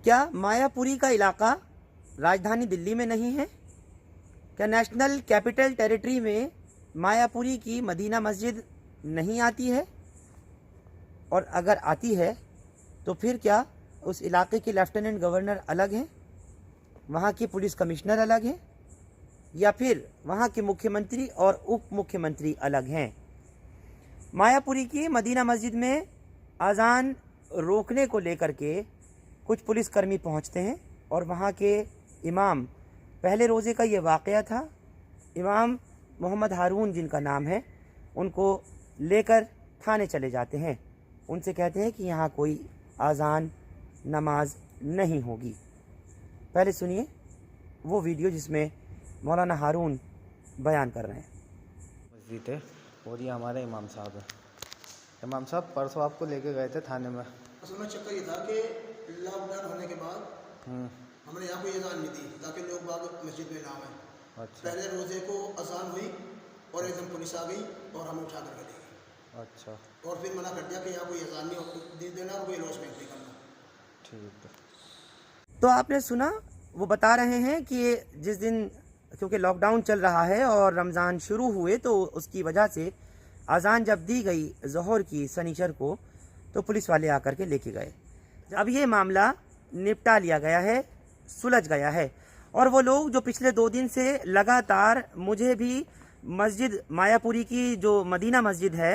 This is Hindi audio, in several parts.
क्या मायापुरी का इलाका राजधानी दिल्ली में नहीं है? क्या नेशनल कैपिटल टेरिटरी में मायापुरी की मदीना मस्जिद नहीं आती है? और अगर आती है तो फिर क्या उस इलाके के लेफ्टिनेंट गवर्नर अलग हैं, वहाँ के पुलिस कमिश्नर अलग हैं, या फिर वहाँ के मुख्यमंत्री और उप मुख्यमंत्री अलग हैं? मायापुरी की मदीना मस्जिद में अजान रोकने को लेकर के कुछ पुलिसकर्मी पहुँचते हैं और वहाँ के इमाम, पहले रोज़े का ये वाक़या था, इमाम मोहम्मद हारून जिनका नाम है, उनको लेकर थाने चले जाते हैं। उनसे कहते हैं कि यहाँ कोई अजान नमाज नहीं होगी। पहले सुनिए वो वीडियो जिसमें मौलाना हारून बयान कर रहे हैं। मस्जिद है और ये हमारे इमाम साहब हैं। इमाम साहब परसों आपको लेके गए थे थाने में। असल में चक्कर ये था कि लॉकडाउन होने के बाद हमने यहाँ कोई अजान नहीं दी ताकि लोग बाग मस्जिद में ना आए। अच्छा। पहले रोज़े को अजान हुई और एकदम पुलिस आ गई और हमें उठा कर ले गई। अच्छा। और फिर मना कर दिया कि यहाँ कोई अजान नहीं दे देना और कोई लॉन्चमेंट नहीं करना। ठीक है। तो आपने सुना, वो बता रहे हैं कि जिस दिन, क्योंकि लॉकडाउन चल रहा है और रमज़ान शुरू हुए, तो उसकी वजह से अजान जब दी गई ज़ोहर की शनिचर को, तो पुलिस वाले आकर के लेके गए। अब ये मामला निपटा लिया गया है, सुलझ गया है। और वो लोग जो पिछले 2 दिन से लगातार मुझे भी मस्जिद मायापुरी की जो मदीना मस्जिद है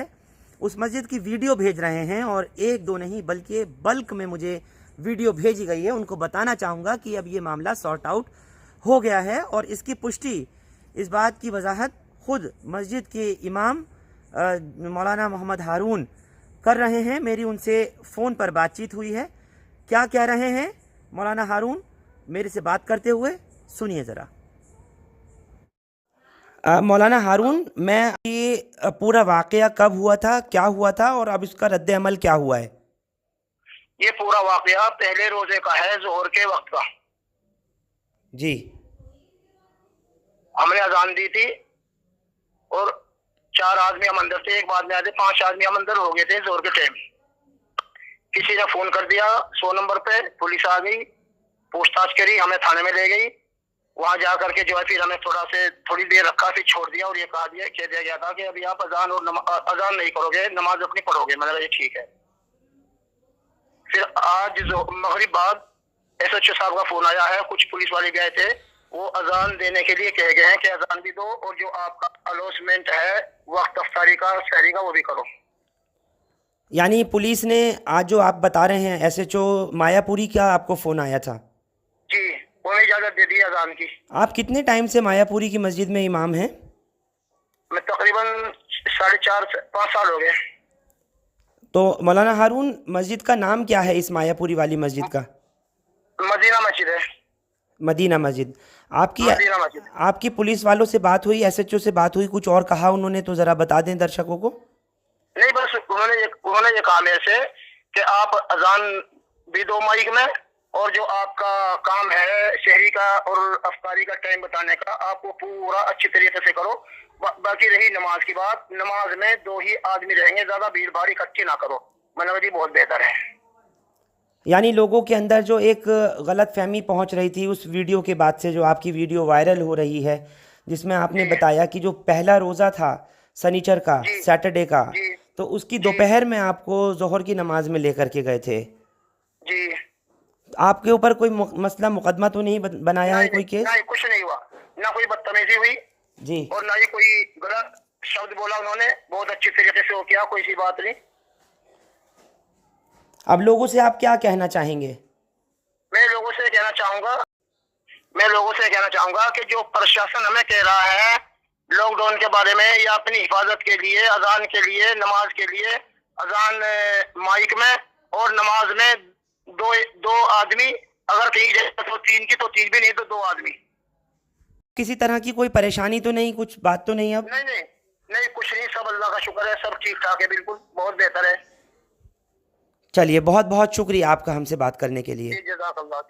उस मस्जिद की वीडियो भेज रहे हैं, और 1-2 नहीं बल्कि बल्क में मुझे वीडियो भेजी गई है, उनको बताना चाहूँगा कि अब ये मामला सॉर्ट आउट हो गया है। और इसकी पुष्टि, इस बात की वजाहत खुद मस्जिद के इमाम मौलाना मोहम्मद हारून कर रहे हैं। मेरी उनसे फ़ोन पर बातचीत हुई है। क्या कह रहे हैं मौलाना हारून मेरे से बात करते हुए, सुनिए ज़रा। मौलाना हारून, मैं ये पूरा वाक़या कब हुआ था, क्या हुआ था, और अब इसका रद्द अमल क्या हुआ है? ये पूरा वाक़या पहले रोजे का है, ज़ोहर के वक्त का। जी। हमने अजान दी थी और 4 आदमी हम अंदर थे, एक बाद में आए थे, 5 आदमी हम अंदर हो गए थे ज़ोहर के टाइम। किसी ने फोन कर दिया 100 नंबर पे, पुलिस आ गई, पूछताछ करी, हमें थाने में ले गई। वहां जा करके जो है फिर हमें थोड़ी देर रखा, फिर छोड़ दिया और ये कह दिया गया था कि अभी आप अजान अजान नहीं करोगे, नमाज अपनी पढ़ोगे। मैंने कहा ये ठीक है। फिर आज जो मगरिब बाद SHO साहब का फोन आया है, कुछ पुलिस वाले गए थे, वो अजान देने के लिए कहे गए हैं कि अजान भी दो और जो आपका अनाउंसमेंट है वक्त अफ्तारी का, सहरी का, वो भी करो। यानी पुलिस ने आज जो आप बता रहे हैं SHO मायापुरी का आपको फ़ोन आया था? जी, उन्हें इजाजत दे दी अजान की। आप कितने टाइम से मायापुरी की मस्जिद में इमाम हैं? मैं तकरीबन 4.5-5 साल हो गए। तो मौलाना हारून, मस्जिद का नाम क्या है इस मायापुरी वाली मस्जिद का? मदीना मस्जिद है। मदीना मस्जिद। मदीना मस्जिद। आपकी पुलिस वालों से बात हुई, SHO से बात हुई, कुछ और कहा उन्होंने तो ज़रा बता दें दर्शकों को। नहीं, बस उन्होंने ये कहा मेरे से कि आप अजान भी दो माइक में, और जो आपका काम है शहरी का और अफ्तारी का टाइम बताने का, आपको पूरा अच्छी तरीके से करो। बाकी रही नमाज की बात, नमाज में 2 ही आदमी रहेंगे, ज्यादा भीड़ भाड़ इकट्ठी ना करो। मैंने कहा बहुत बेहतर है। यानी लोगों के अंदर जो एक गलत फहमी पहुँच रही थी उस वीडियो के बाद से, जो आपकी वीडियो वायरल हो रही है जिसमें आपने बताया कि जो पहला रोज़ा था शनिचर का, सैटरडे का, तो उसकी दोपहर में आपको ज़ोहर की नमाज में लेकर के गए थे जी। आपके ऊपर कोई मसला मुकदमा तो नहीं बनाया है कोई केस? नहीं, कुछ नहीं हुआ, ना कोई बदतमीजी हुई जी, और ना ही कोई गलत शब्द बोला। उन्होंने बहुत अच्छी तरीके से वो किया, कोई सी बात नहीं। अब लोगों से आप क्या कहना चाहेंगे? मैं लोगों से कहना चाहूंगा कि जो प्रशासन हमें कह रहा है लॉकडाउन के बारे में या अपनी हिफाजत के लिए, अजान के लिए, नमाज के लिए, अजान माइक में और नमाज में दो आदमी, अगर कहीं जगह तो 3 की, तो 3 भी नहीं तो 2 आदमी। किसी तरह की कोई परेशानी तो नहीं, कुछ बात तो नहीं? अब नहीं, कुछ नहीं, सब अल्लाह का शुक्र है, सब ठीक ठाक है, बिल्कुल बहुत बेहतर है। चलिए, बहुत बहुत शुक्रिया आपका हमसे बात करने के लिए। जज़ाकल्लाह।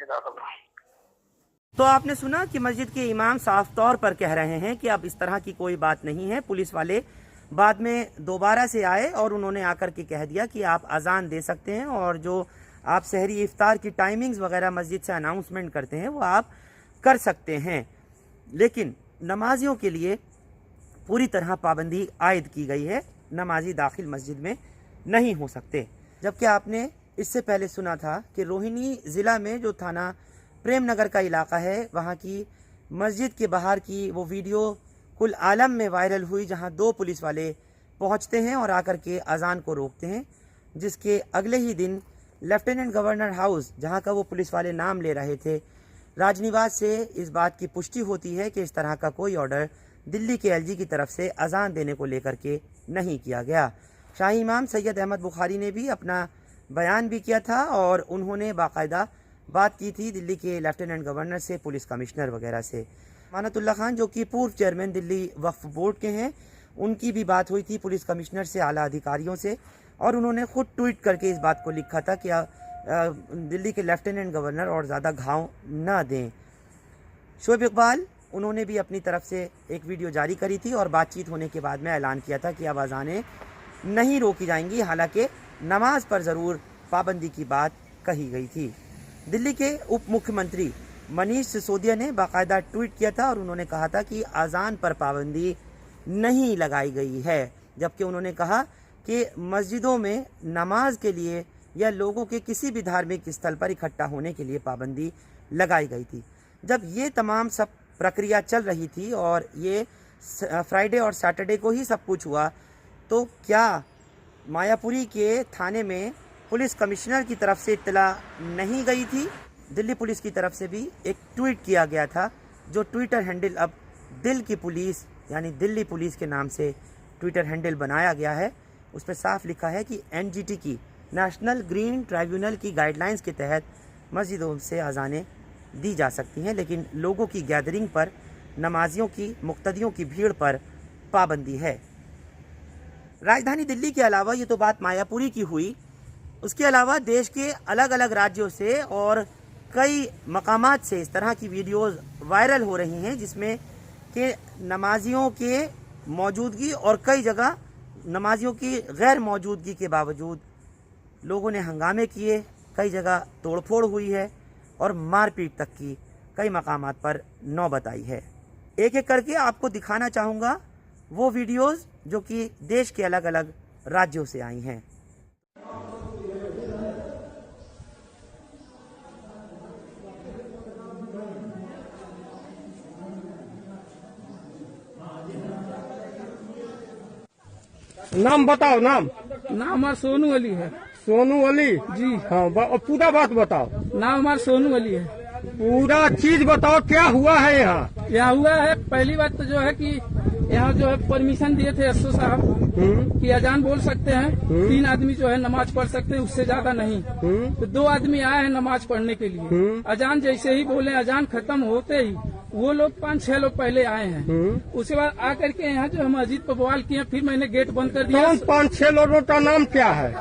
तो आपने सुना कि मस्जिद के इमाम साफ तौर पर कह रहे हैं कि अब इस तरह की कोई बात नहीं है। पुलिस वाले बाद में दोबारा से आए और उन्होंने आकर के कह दिया कि आप अजान दे सकते हैं, और जो आप सहरी इफ्तार की टाइमिंग्स वगैरह मस्जिद से अनाउंसमेंट करते हैं वो आप कर सकते हैं, लेकिन नमाजियों के लिए पूरी तरह पाबंदी आयद की गई है। नमाजी दाखिल मस्जिद में नहीं हो सकते। जबकि आपने इससे पहले सुना था कि रोहिणी ज़िला में जो थाना प्रेम नगर का इलाका है, वहाँ की मस्जिद के बाहर की वो वीडियो कुल आलम में वायरल हुई, जहाँ 2 पुलिस वाले पहुँचते हैं और आकर के अजान को रोकते हैं, जिसके अगले ही दिन लेफ्टिनेंट गवर्नर हाउस, जहाँ का वो पुलिस वाले नाम ले रहे थे, राजनिवास से इस बात की पुष्टि होती है कि इस तरह का कोई ऑर्डर दिल्ली के एलजी की तरफ से अजान देने को लेकर के नहीं किया गया। शाही इमाम सैयद अहमद बुखारी ने भी अपना बयान भी किया था और उन्होंने बाकायदा बात की थी दिल्ली के लेफ्टिनेंट गवर्नर से, पुलिस कमिश्नर वगैरह से। मानतुल्लाह खान जो कि पूर्व चेयरमैन दिल्ली वक्फ बोर्ड के हैं, उनकी भी बात हुई थी पुलिस कमिश्नर से, आला अधिकारियों से, और उन्होंने खुद ट्वीट करके इस बात को लिखा था कि दिल्ली के लेफ्टिनेंट गवर्नर और ज़्यादा घाव न दें। शोएब इकबाल, उन्होंने भी अपनी तरफ से एक वीडियो जारी करी थी और बातचीत होने के बाद में ऐलान किया था कि अब अज़ानें नहीं रोकी जाएंगी, हालांकि नमाज पर ज़रूर पाबंदी की बात कही गई थी। दिल्ली के उप मुख्यमंत्री मनीष सिसोदिया ने बाकायदा ट्वीट किया था और उन्होंने कहा था कि अज़ान पर पाबंदी नहीं लगाई गई है, जबकि उन्होंने कहा कि मस्जिदों में नमाज के लिए या लोगों के किसी भी धार्मिक स्थल पर इकट्ठा होने के लिए पाबंदी लगाई गई थी। जब ये तमाम सब प्रक्रिया चल रही थी और ये फ्राइडे और सैटरडे को ही सब कुछ हुआ, तो क्या मायापुरी के थाने में पुलिस कमिश्नर की तरफ से इत्तला नहीं गई थी? दिल्ली पुलिस की तरफ से भी एक ट्वीट किया गया था, जो ट्विटर हैंडल अब दिल की पुलिस यानी दिल्ली पुलिस के नाम से ट्विटर हैंडल बनाया गया है। उस पर साफ लिखा है कि एनजीटी की, नेशनल ग्रीन ट्राइब्यूनल की गाइडलाइंस के तहत मस्जिदों से अज़ानें दी जा सकती हैं, लेकिन लोगों की गैदरिंग पर, नमाजियों की, मुक्तदियों की भीड़ पर पाबंदी है। राजधानी दिल्ली के अलावा, ये तो बात मायापुरी की हुई, उसके अलावा देश के अलग अलग राज्यों से और कई मकामात से इस तरह की वीडियोस वायरल हो रही हैं, जिसमें कि नमाजियों के मौजूदगी और कई जगह नमाजियों की गैर मौजूदगी के बावजूद लोगों ने हंगामे किए, कई जगह तोड़फोड़ हुई है और मारपीट तक की कई मकामात पर नौबत आई है। एक एक करके आपको दिखाना चाहूँगा वो वीडियोस जो कि देश के अलग अलग राज्यों से आई हैं। नाम बताओ। नाम हमारा सोनू अली है। सोनू अली जी हाँ, पूरा बात बताओ। नाम हमारा सोनू अली है। पूरा चीज बताओ, क्या हुआ है यहाँ? यहाँ हुआ है, पहली बात तो जो है कि यहाँ जो है परमिशन दिए थे एसओ साहब कि अजान बोल सकते हैं, 3 आदमी जो है नमाज पढ़ सकते हैं, उससे ज्यादा नहीं। तो 2 आदमी आए हैं नमाज पढ़ने के लिए। अजान जैसे ही बोले, अजान खत्म होते ही वो लोग 5-6 लोग पहले आए हैं। उसके बाद आकर के यहाँ जो है मस्जिद पर बवाल किए, फिर मैंने गेट बंद कर दिया। कौन 5-6 लोगों का नाम क्या है?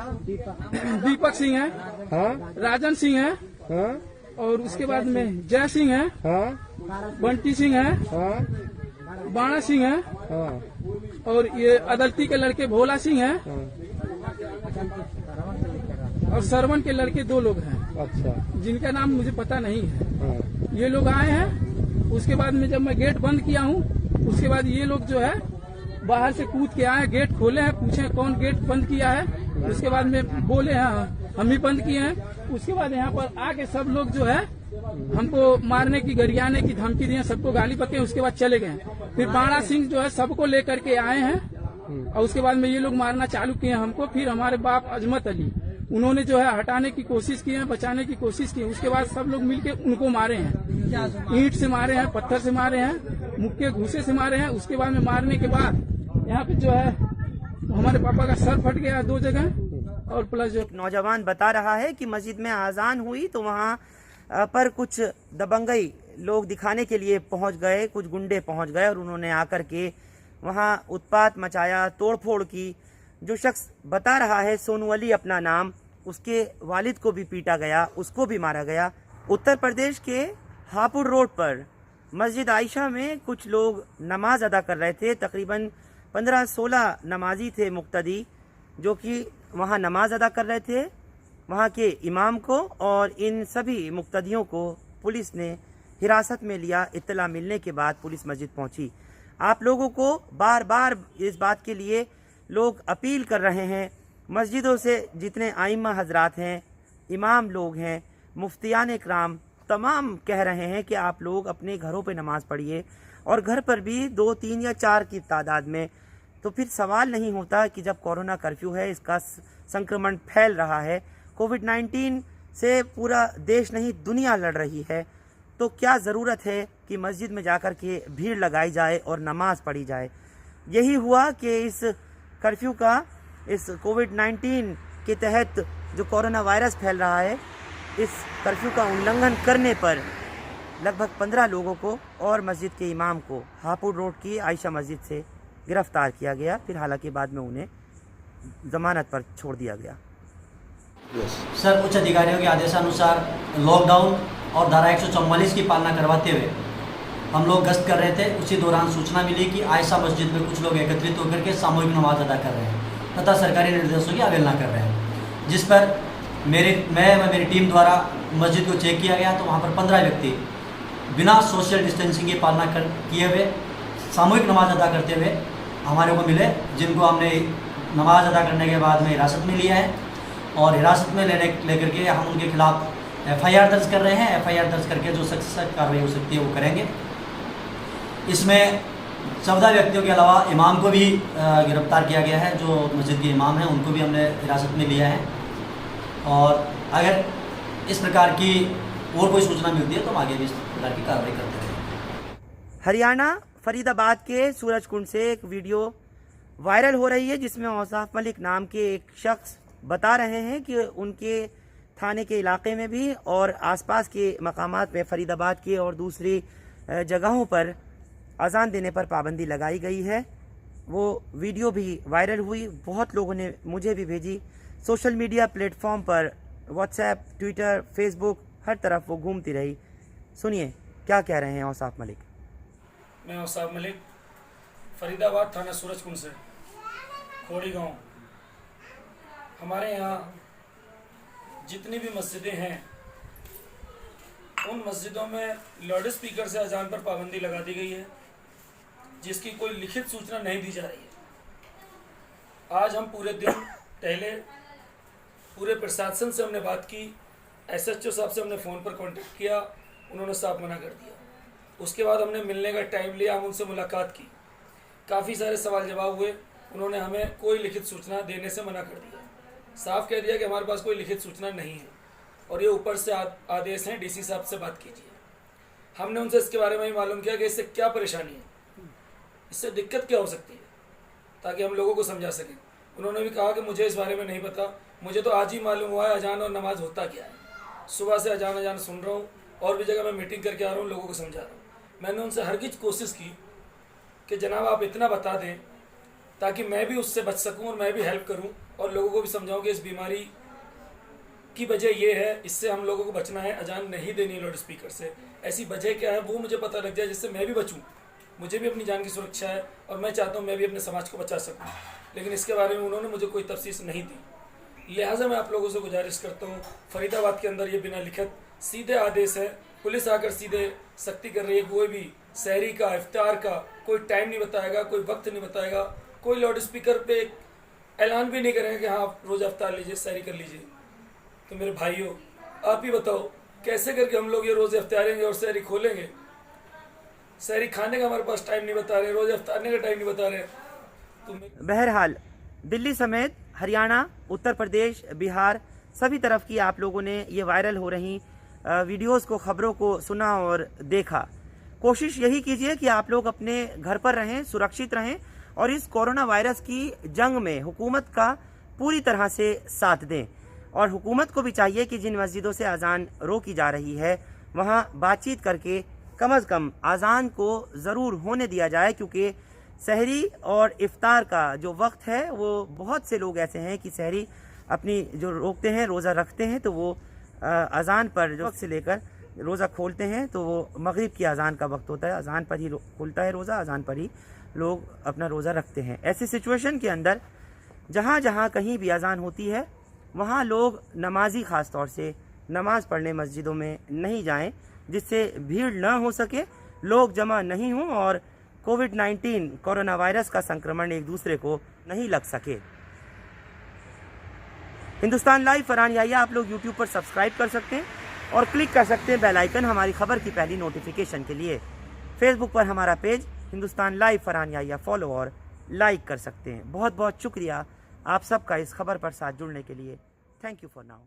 दीपक सिंह है, हाँ राजन सिंह है, हाँ और उसके बाद में जय सिंह है, हाँ बंटी सिंह है, हाँ बाणा सिंह है, हाँ और ये अदलती के लड़के भोला सिंह है, और सरवन के लड़के 2 लोग हैं। अच्छा, जिनका नाम मुझे पता नहीं है। हाँ ये लोग आए हैं। उसके बाद में जब मैं गेट बंद किया हूँ, उसके बाद ये लोग जो है बाहर से कूद के आए, गेट खोले हैं, पूछे कौन गेट बंद किया है। उसके बाद में बोले हैं हम ही बंद किए हैं। उसके बाद यहाँ पर आके सब लोग जो है हमको मारने की, गरियाने की धमकी दिए, सबको गाली बके। उसके बाद चले गए। फिर बाणा सिंह जो है सबको लेकर के आए हैं और उसके बाद में ये लोग मारना चालू किए हमको। फिर हमारे बाप अजमत अली, उन्होंने जो है हटाने की कोशिश की है, बचाने की कोशिश की। उसके बाद सब लोग मिलके उनको मारे हैं, ईंट से मारे हैं, पत्थर से मारे हैं, मुक्के घूसे से मारे हैं। उसके बाद में मारने के बाद यहाँ पे जो है हमारे पापा का सर फट गया 2 जगह। और प्लस जो नौजवान बता रहा है कि मस्जिद में आज़ान हुई तो वहाँ पर कुछ दबंगई लोग दिखाने के लिए पहुँच गए, कुछ गुंडे पहुँच गए और उन्होंने आकर के वहाँ उत्पात मचाया, तोड़फोड़ की। जो शख्स बता रहा है सोनू अली अपना नाम, उसके वालिद को भी पीटा गया, उसको भी मारा गया। उत्तर प्रदेश के हापुड़ रोड पर मस्जिद आयशा में कुछ लोग नमाज अदा कर रहे थे। तकरीबन 15-16 नमाजी थे मुक्तदी, जो कि वहाँ नमाज अदा कर रहे थे। वहाँ के इमाम को और इन सभी मुक्तदियों को पुलिस ने हिरासत में लिया। इत्तला मिलने के बाद पुलिस मस्जिद पहुंची। आप लोगों को बार बार इस बात के लिए लोग अपील कर रहे हैं, मस्जिदों से जितने आइम्मा हजरात हैं, इमाम लोग हैं, मुफ्तियान इकराम तमाम कह रहे हैं कि आप लोग अपने घरों पे नमाज़ पढ़िए और घर पर भी 2, 3 या 4 की तादाद में। तो फिर सवाल नहीं होता कि जब कोरोना कर्फ्यू है, इसका संक्रमण फैल रहा है, कोविड-19 से पूरा देश नहीं दुनिया लड़ रही है, तो क्या ज़रूरत है कि मस्जिद में जाकर के भीड़ लगाई जाए और नमाज पढ़ी जाए। यही हुआ कि इस कर्फ्यू का, इस कोविड-19 के तहत जो कोरोना वायरस फैल रहा है, इस कर्फ्यू का उल्लंघन करने पर लगभग 15 लोगों को और मस्जिद के इमाम को हापुड़ रोड की आयशा मस्जिद से गिरफ्तार किया गया। फिर हालांकि बाद में उन्हें जमानत पर छोड़ दिया गया। सर, उच्च अधिकारियों के आदेशानुसार लॉकडाउन और धारा 144 की पालना करवाते हुए हम लोग गश्त कर रहे थे। उसी दौरान सूचना मिली कि आयशा मस्जिद में कुछ लोग एकत्रित होकर के सामूहिक नमाज अदा कर रहे हैं तथा सरकारी निर्देशों की अवहेलना कर रहे हैं, जिस पर मेरी टीम द्वारा मस्जिद को चेक किया गया तो वहाँ पर 15 व्यक्ति बिना सोशल डिस्टेंसिंग की पालना किए हुए सामूहिक नमाज अदा करते हुए हमारे को मिले, जिनको हमने नमाज अदा करने के बाद में हिरासत में लिया है और हिरासत में लेकर के हम उनके खिलाफ FIR दर्ज कर रहे हैं। FIR दर्ज करके जो सख्त कार्रवाई हो सकती है वो करेंगे। इसमें 14 व्यक्तियों के अलावा इमाम को भी गिरफ्तार किया गया है। जो मस्जिद के इमाम हैं उनको भी हमने हिरासत में लिया है और अगर इस प्रकार की और कोई सूचना मिलती है तो हम आगे भी इस प्रकार की कार्रवाई करते हैं। हरियाणा फरीदाबाद के सूरजकुंड से एक वीडियो वायरल हो रही है जिसमें औसाफ मलिक नाम के एक शख्स बता रहे हैं कि उनके थाने के इलाके में भी और आसपास के मकामात में, फरीदाबाद के और दूसरी जगहों पर अजान देने पर पाबंदी लगाई गई है। वो वीडियो भी वायरल हुई, बहुत लोगों ने मुझे भी भेजी। सोशल मीडिया प्लेटफॉर्म पर व्हाट्सएप, ट्विटर, फेसबुक, हर तरफ वो घूमती रही। सुनिए क्या कह रहे हैं औसाफ मलिक। मैं औसाफ मलिक, फरीदाबाद थाना सूरजकुंड से, खोड़ी गांव। हमारे यहाँ जितनी भी मस्जिदें हैं उन मस्जिदों में लाउड स्पीकर से अजान पर पाबंदी लगा दी गई है, जिसकी कोई लिखित सूचना नहीं दी जा रही है। आज हम पूरे दिन पहले पूरे प्रशासन से हमने बात की, SHO साहब से हमने फ़ोन पर कांटेक्ट किया, उन्होंने साफ मना कर दिया। उसके बाद हमने मिलने का टाइम लिया, हम उनसे मुलाकात की, काफ़ी सारे सवाल जवाब हुए। उन्होंने हमें कोई लिखित सूचना देने से मना कर दिया, साफ कह दिया कि हमारे पास कोई लिखित सूचना नहीं है और ये ऊपर से आदेश हैं, DC साहब से बात कीजिए। हमने उनसे इसके बारे में ही मालूम किया कि इससे क्या परेशानी है, इससे दिक्कत क्या हो सकती है, ताकि हम लोगों को समझा सकें। उन्होंने भी कहा कि मुझे इस बारे में नहीं पता, मुझे तो आज ही मालूम हुआ है अजान और नमाज होता क्या है। सुबह से अजान सुन रहा हूँ और भी जगह मैं मीटिंग करके आ रहा हूँ, लोगों को समझा रहा हूँ। मैंने उनसे हरगिज़ कोशिश की कि जनाब आप इतना बता दें ताकि मैं भी उससे बच सकूं और मैं भी हेल्प करूं और लोगों को भी समझाऊं कि इस बीमारी की वजह ये है, इससे हम लोगों को बचना है, अजान नहीं देनी लाउड स्पीकर से। ऐसी वजह क्या है वो मुझे पता लग जाए, जिससे मैं भी बचूं। मुझे भी अपनी जान की सुरक्षा है और मैं चाहता हूं मैं भी अपने समाज को बचा सकूं, लेकिन इसके बारे में उन्होंने मुझे कोई तफसीस नहीं दी। लिहाजा मैं आप लोगों से गुजारिश करता हूँ, फरीदाबाद के अंदर ये बिना लिखित सीधे आदेश है, पुलिस आकर सीधे सख्ती कर रही है। कोई भी सहरी का, इफ्तार का कोई टाइम नहीं बताएगा, कोई वक्त नहीं बताएगा, कोई लाउड स्पीकर पे ऐलान भी नहीं करेंगे कि हाँ आप रोज़ा इफ्तार लीजिए, सहरी कर लीजिए। तो मेरे भाइयों, आप ही बताओ कैसे करके हम लोग ये रोज़े इफ्तारेंगे और सहरी खोलेंगे। सहरी खाने का हमारे पास टाइम नहीं बता रहे, रोज़े इफ्तारने का टाइम नहीं बता रहे। तो बहरहाल दिल्ली समेत हरियाणा, उत्तर प्रदेश, बिहार, सभी तरफ की आप लोगों ने ये वायरल हो रही वीडियोस को, खबरों को सुना और देखा। कोशिश यही कीजिए कि आप लोग अपने घर पर रहें, सुरक्षित रहें और इस कोरोना वायरस की जंग में हुकूमत का पूरी तरह से साथ दें। और हुकूमत को भी चाहिए कि जिन मस्जिदों से अजान रोकी जा रही है वहाँ बातचीत करके कम अज़ कम अजान को ज़रूर होने दिया जाए, क्योंकि सहरी और इफ्तार का जो वक्त है वो बहुत से लोग ऐसे हैं कि सहरी अपनी जो रोकते हैं, रोज़ा रखते हैं, तो वो अजान पर जो वक्त से लेकर रोज़ा खोलते हैं तो वो मगरिब की अजान का वक्त होता है, अजान पर ही खुलता है रोज़ा, अजान पर ही लोग अपना रोज़ा रखते हैं। ऐसी सिचुएशन के अंदर जहाँ जहाँ कहीं भी अजान होती है वहाँ लोग नमाजी ख़ास तौर से नमाज़ पढ़ने मस्जिदों में नहीं जाएं, जिससे भीड़ न हो सके, लोग जमा नहीं हों और कोविड-19 कोरोना वायरस का संक्रमण एक दूसरे को नहीं लग सके। हिंदुस्तान लाइव फरहान याहिया आप लोग यूट्यूब पर सब्सक्राइब कर सकते हैं और क्लिक कर सकते हैं बेल आइकन हमारी खबर की पहली नोटिफिकेशन के लिए। फेसबुक पर हमारा page Hindustan live Farhan Yahya follow और लाइक कर सकते हैं। बहुत बहुत शुक्रिया आप सबका इस खबर पर साथ जुड़ने के लिए। Thank you for now.